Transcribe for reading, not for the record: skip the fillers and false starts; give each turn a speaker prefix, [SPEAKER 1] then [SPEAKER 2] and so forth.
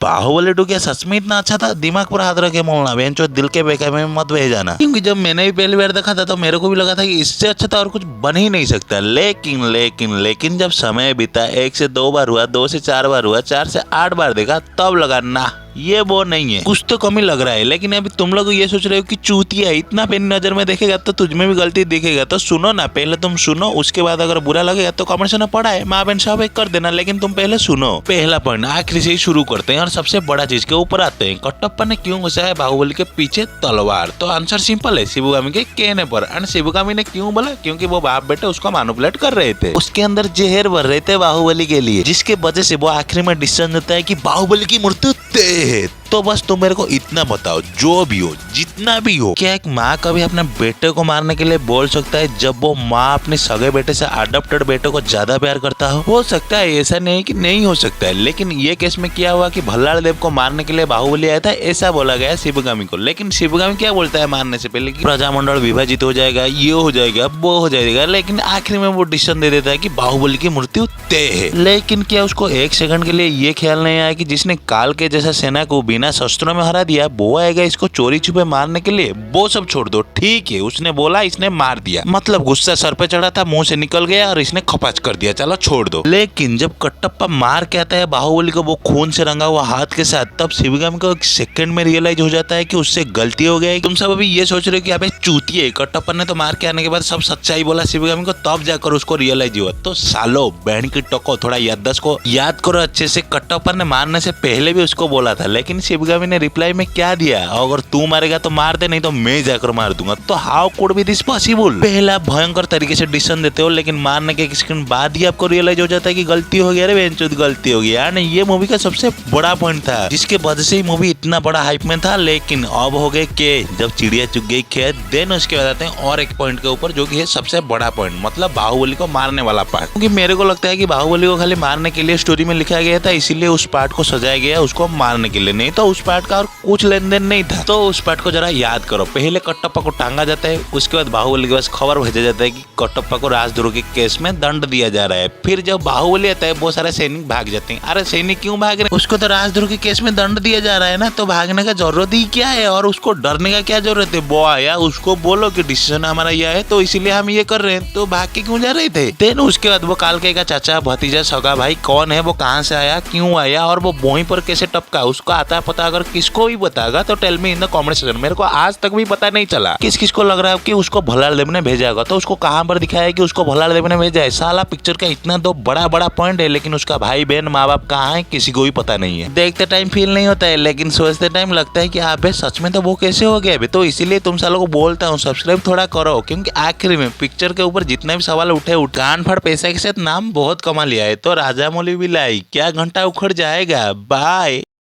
[SPEAKER 1] बाहुबली 2 क्या सच में इतना अच्छा था? दिमाग पर हाथ रखे बोलना, बेंचो दिल के बेका में मत भेज जाना। क्योंकि जब मैंने भी पहली बार देखा था तो मेरे को भी लगा था कि इससे अच्छा तो और कुछ बन ही नहीं सकता। लेकिन जब समय बीता, 1 से 2 बार हुआ, 2 से 4 बार हुआ, 4 से 8 बार देखा, तब लगा ना ये वो नहीं है, कुछ तो कमी लग रहा है। लेकिन अभी तुम लोग ये सोच रहे हो कि चूतिया इतना पेन नजर में देखेगा तो तुझमें भी गलती दिखेगा। तो सुनो ना, पहले तुम सुनो, उसके बाद अगर बुरा लगेगा तो कमेंट में पड़ा है माँ बहन साहब एक कर देना। लेकिन तुम पहले सुनो। पहला पॉइंट आखिरी से ही शुरू करते हैं और सबसे बड़ा चीज के ऊपर आते हैं। कटप्पा ने क्यों घुसाया बाहुबली के पीछे तलवार? तो आंसर सिंपल है, शिवगामी के कहने पर। एंड शिवगामी ने क्यों बोला? क्योंकि वो बाप बेटे उसको मैनिपुलेट कर रहे थे, उसके अंदर जहर भर रहे थे बाहुबली के लिए, जिसके वजह से वो आखिरी में डिसीजन देता है कि बाहुबली की मृत्यु तय है। तो बस तुम मेरे को इतना बताओ, जो भी हो, जितना भी हो, क्या एक माँ कभी अपने बेटे को मारने के लिए बोल सकता है जब वो माँ अपने सगे बेटे से अडॉप्टेड बेटे को ज्यादा प्यार करता हो सकता है, ऐसा नहीं कि नहीं हो सकता है। लेकिन ये केस में क्या हुआ कि भल्लाल देव को मारने के लिए बाहुबली आया था, ऐसा बोला गया शिवगामी को। लेकिन शिवगामी क्या बोलता है मारने से पहले कि प्रजामंडल विभाजित हो जाएगा, ये हो जाएगा, वो हो जाएगा। लेकिन आखिर में वो डिसीजन दे देता है कि बाहुबली की मृत्यु तय है। लेकिन क्या उसको 1 सेकंड के लिए ये ख्याल नहीं आया कि जिसने काल के जैसा सेना को बिना शस्त्रों में हरा दिया, वो आएगा इसको चोरी छुपे मारने के लिए? वो सब छोड़ दो, ठीक है उसने बोला, इसने मार दिया, मतलब गुस्सा सर पे चढ़ा था, मुंह से निकल गया और इसने खपाच कर दिया, चलो छोड़ दो। लेकिन जब कटप्पा मार के आता है बाहुबली को वो खून से रंगा हुआ हाथ के साथ, तब शिवगामी को 1 सेकंड में रियलाइज हो जाता है कि उससे गलती हो गई। तुम सब अभी ये सोच रहे हो कि अबे चूतिए, कटप्पा ने तो मार के आने के बाद सब सच्चाई बोला शिवगामी को, तब जाकर उसको रियलाइज हुआ। तो सालो बहन की टको, थोड़ा याददाश्त को याद करो अच्छे से। कटप्पा ने मारने से पहले भी उसको बोला था, लेकिन शिवगामी ने रिप्लाई में क्या दिया? अगर तू मारेगा तो मार दे, नहीं तो मैं जाकर मार दूंगा। तो how could be this possible? पहला भयंकर तरीके से डिसीजन देते हो, लेकिन मारने के 1 सेकंड बाद ही आपको रियलाइज हो जाता है कि गलती हो गया रे बेंचोद, गलती हो गया। यानी ये मूवी का सबसे बड़ा पॉइंट था, जिसके वजह से मूवी इतना बड़ा हाइप में था। लेकिन अब हो गए के जब चिड़िया चुग गई खेत, देन उसके बाद आते हैं और एक पॉइंट के ऊपर, जो कि है सबसे बड़ा पॉइंट, मतलब बाहुबली को मारने वाला पार्ट। क्योंकि मेरे को लगता है कि बाहुबली को खाली मारने के लिए स्टोरी में लिखा गया था, इसीलिए उस पार्ट को सजाया गया उसको मारने के लिए, नहीं तो उस पार्ट का और कुछ लेन देन नहीं था। तो उस पार्ट को जरा याद करो। पहले कटप्पा को टांगा जाता है, उसके बाद बाहुबली के पास खबर भेजा जाता है कि कटप्पा को राजद्रोह के केस में दंड दिया जा रहा है। फिर जब बाहुबली आता है, बहुत सारे सैनिक भाग जाते हैं। अरे सैनिक क्यों भाग रहे? उसको तो राजद्रोह के केस में दंड दिया जा रहा है ना, तो भागने का जरूरत ही क्या है? और उसको डरने का क्या जरूरत है? वो आया, उसको बोलो कि डिसीजन हमारा यह है तो इसीलिए हम ये कर रहे हैं, तो भाग के क्यों जा रहे थे? देन उसके बाद वो कालके का चाचा, भतीजा, सगा भाई कौन है, वो कहाँ से आया, क्यों आया, और वो वहीं पर कैसे टपका, उसको आता पता अगर किसको भी बताएगा तो tell me in the comment section. मेरे को आज तक भी पता नहीं चला किस किस को लग रहा है कि उसको भल्लाल देव ने भेजा होगा। तो उसको कहाँ पर दिखाया है कि उसको भल्लाल देव ने भेजा है? साला पिक्चर का इतना दो बड़ा बड़ा पॉइंट है, लेकिन उसका भाई बहन माँ बाप कहाँ है किसी को भी पता नहीं है। देखते टाइम फील नहीं होता है, लेकिन सोचते टाइम लगता है कि आप सच में तो वो कैसे हो गया। तो इसीलिए तुम सालों को बोलता हूँ सब्सक्राइब थोड़ा करो, क्योंकि आखिर में पिक्चर के ऊपर जितने भी सवाल उठे कान फाड़ पैसा के साथ नाम बहुत कमा लिया है। तो राजा मौली भी लाई, क्या घंटा उखड़ जाएगा। बाय।